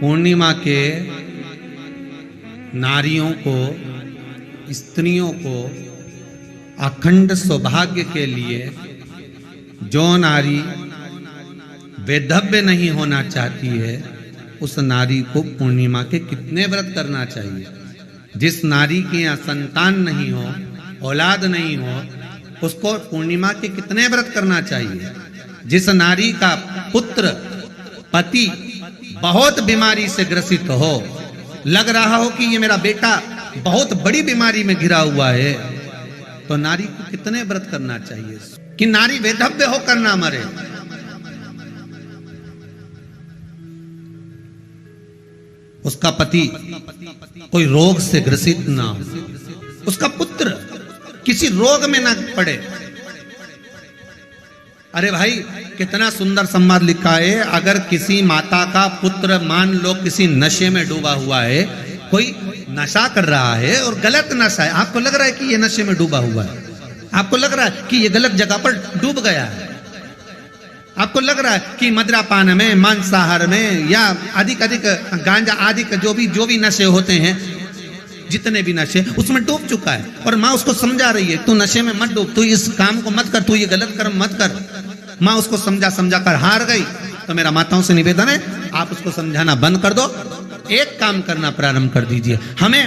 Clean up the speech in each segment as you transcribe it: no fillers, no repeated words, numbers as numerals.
पूर्णिमा के नारियों को, स्त्रियों को अखंड सौभाग्य के लिए जो नारी वैधव्य नहीं होना चाहती है उस नारी को पूर्णिमा के कितने व्रत करना चाहिए। जिस नारी के यहाँ संतान नहीं हो, औलाद नहीं हो, उसको पूर्णिमा के कितने व्रत करना चाहिए। जिस नारी का पुत्र पति बहुत बीमारी से ग्रसित हो, लग रहा हो कि ये मेरा बेटा बहुत बड़ी बीमारी में घिरा हुआ है, तो नारी को कितने व्रत करना चाहिए कि नारी वैधव्य होकर ना मरे। उसका पति कोई रोग से ग्रसित ना हो, उसका पुत्र किसी रोग में ना पड़े। अरे भाई कितना सुंदर संवाद लिखा है। अगर किसी माता का पुत्र मान लो किसी नशे में डूबा हुआ है, कोई नशा कर रहा है और गलत नशा है, आपको लग रहा है कि ये नशे में डूबा हुआ है, आपको लग रहा है कि ये गलत जगह पर डूब गया है, आपको लग रहा है कि मदिरापान में, मांसाहार में या अधिक गांजा आदि जो भी नशे होते हैं, जितने भी नशे उसमें डूब चुका है, और माँ उसको समझा रही है तू नशे में मत डूब, तू इस काम को मत कर, तू ये गलत कर्म मत कर। माँ उसको समझा कर हार गई। तो मेरा माताओं से निवेदन है, आप उसको समझाना बंद कर दो, एक काम करना प्रारंभ कर दीजिए। हमें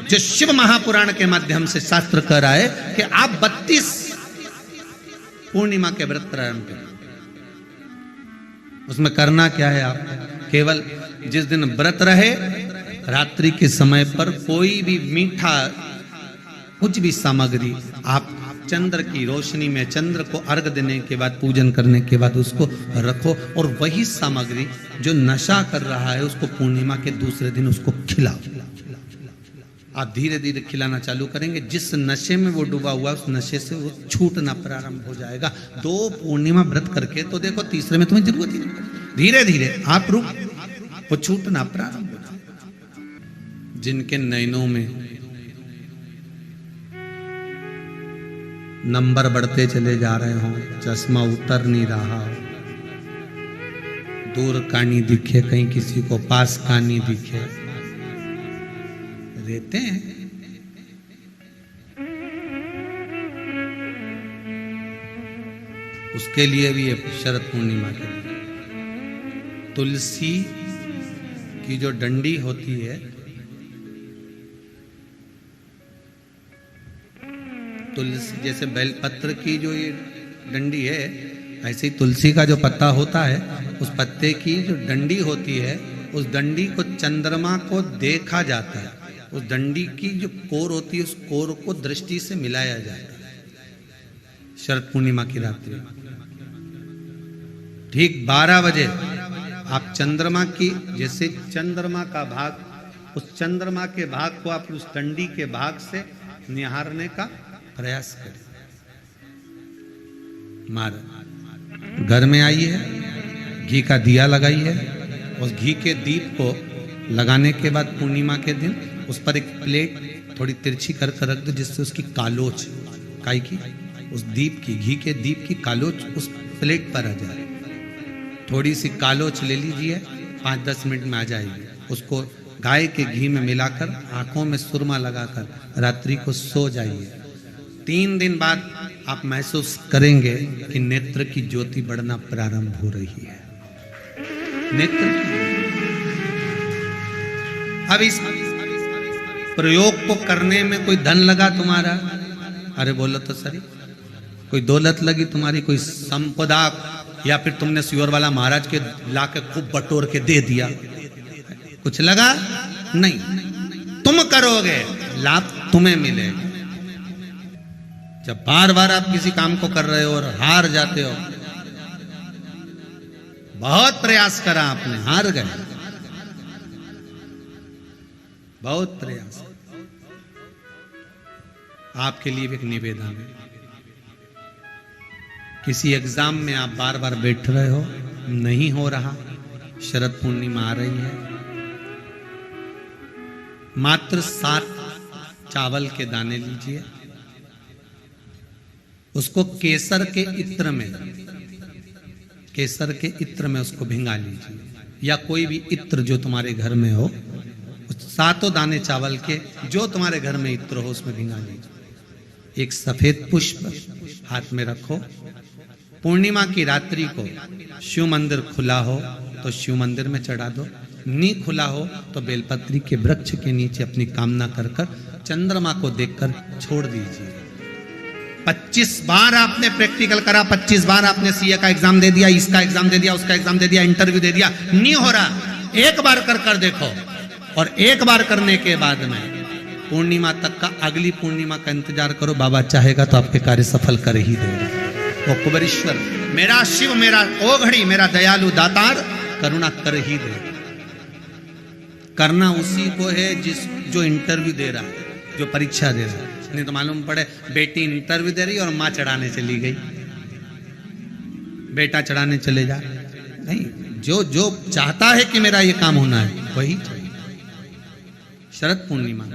जो शिव महापुराण के माध्यम से शास्त्र कह रहा है कि आप 32 पूर्णिमा के व्रत प्रारंभ करें। उसमें करना क्या है, आप केवल जिस दिन व्रत रहे रात्रि के समय पर कोई भी मीठा कुछ भी सामग्री आप चंद्र की रोशनी में, चंद्र को अर्घ देने के बाद, पूजन करने के बाद उसको रखो, और वही सामग्री जो नशा कर रहा है उसको पूर्णिमा के दूसरे दिन उसको खिलाओ। आप धीरे धीरे खिलाना चालू करेंगे, जिस नशे में वो डूबा हुआ उस नशे से वो छूटना प्रारंभ हो जाएगा। 2 पूर्णिमा व्रत करके तो देखो, तीसरे में तुम्हें जरूरत ही नहीं, धीरे धीरे आप रुक, वो छूटना प्रारंभ हो जाएगा। जिनके नयनों में नंबर बढ़ते चले जा रहे हो, चश्मा उतर नहीं रहा, दूर कहानी दिखे, कहीं किसी को पास कहानी दिखे, रहते हैं। उसके लिए भी शरद पूर्णिमा के लिए तुलसी की जो डंडी होती है, तुलसी जैसे बेलपत्र की जो ये डंडी है, ऐसे ही तुलसी का जो पत्ता होता है, उस पत्ते की जो डंडी होती है, उस डंडी को चंद्रमा को देखा जाता है। उस डंडी की जो कोर होती है, उस कोर को दृष्टि से मिलाया जाता है। शरद पूर्णिमा की रात्रि ठीक 12 बजे आप चंद्रमा की, जैसे चंद्रमा का भाग, उस चंद्रमा के भाग को आप उस डंडी के भाग से निहारने का प्रयास करें। घर में आइए, घी का दिया लगाइए, उस घी के दीप को लगाने के बाद पूर्णिमा के दिन उस पर एक प्लेट थोड़ी तिरछी कर रख दो, जिससे उसकी कालोच, काई की, उस दीप की, घी के दीप की कालोच उस प्लेट पर आ जाए। थोड़ी सी कालोच ले लीजिए, 5-10 मिनट में आ जाएगी। उसको गाय के घी में मिलाकर आंखों में सुरमा लगाकर रात्रि को सो जाइए। 3 दिन बाद आप महसूस करेंगे कि नेत्र की ज्योति बढ़ना प्रारंभ हो रही है। नेत्र अब इस प्रयोग को करने में कोई धन लगा तुम्हारा? अरे बोलो तो सही। कोई दौलत लगी तुम्हारी, कोई संपदा, या फिर तुमने सुअर वाला महाराज के लाके खूब बटोर के दे दिया, कुछ लगा? नहीं। तुम करोगे, लाभ तुम्हें मिलेगा। जब बार बार आप किसी काम को कर रहे हो और हार जाते हो, बहुत प्रयास करा आपने, हार गए, बहुत प्रयास। आपके लिए भी एक निवेदन है, किसी एग्जाम में आप बार बार बैठ रहे हो, नहीं हो रहा, शरद पूर्णिमा आ रही है, मात्र 7 चावल के दाने लीजिए, उसको केसर के इत्र में उसको भिंगा लीजिए। या कोई भी इत्र जो तुम्हारे घर में हो, 7 दाने चावल के जो तुम्हारे घर में इत्र हो उसमें भिंगा लीजिए। एक सफेद पुष्प हाथ में रखो। पूर्णिमा की रात्रि को शिव मंदिर खुला हो तो शिव मंदिर में चढ़ा दो, नहीं खुला हो तो बेलपत्री के वृक्ष के नीचे अपनी कामना कर कर चंद्रमा को देखकर छोड़ दीजिए। 25 बार आपने प्रैक्टिकल करा, 25 बार आपने सीए का एग्जाम दे दिया, इसका एग्जाम दे दिया, उसका एग्जाम दे दिया, इंटरव्यू दे दिया, नहीं हो रहा। एक बार कर कर देखो, और एक बार करने के बाद में पूर्णिमा तक का, अगली पूर्णिमा का इंतजार करो। बाबा चाहेगा तो आपके कार्य सफल कर ही देगा। वो कुबेरेश्वर मेरा शिव, मेरा ओ घड़ी, मेरा दयालु दातार करुणा कर ही देगा। करना उसी को है जो इंटरव्यू दे रहा है, जो परीक्षा दे रहा है। नहीं तो मालूम पड़े बेटी इंटरव्यू दे रही और माँ चढ़ाने चली गई, बेटा चढ़ाने चले जा। नहीं, जो चाहता है कि मेरा ये काम होना है वही चाहिए। शरद पूर्णिमा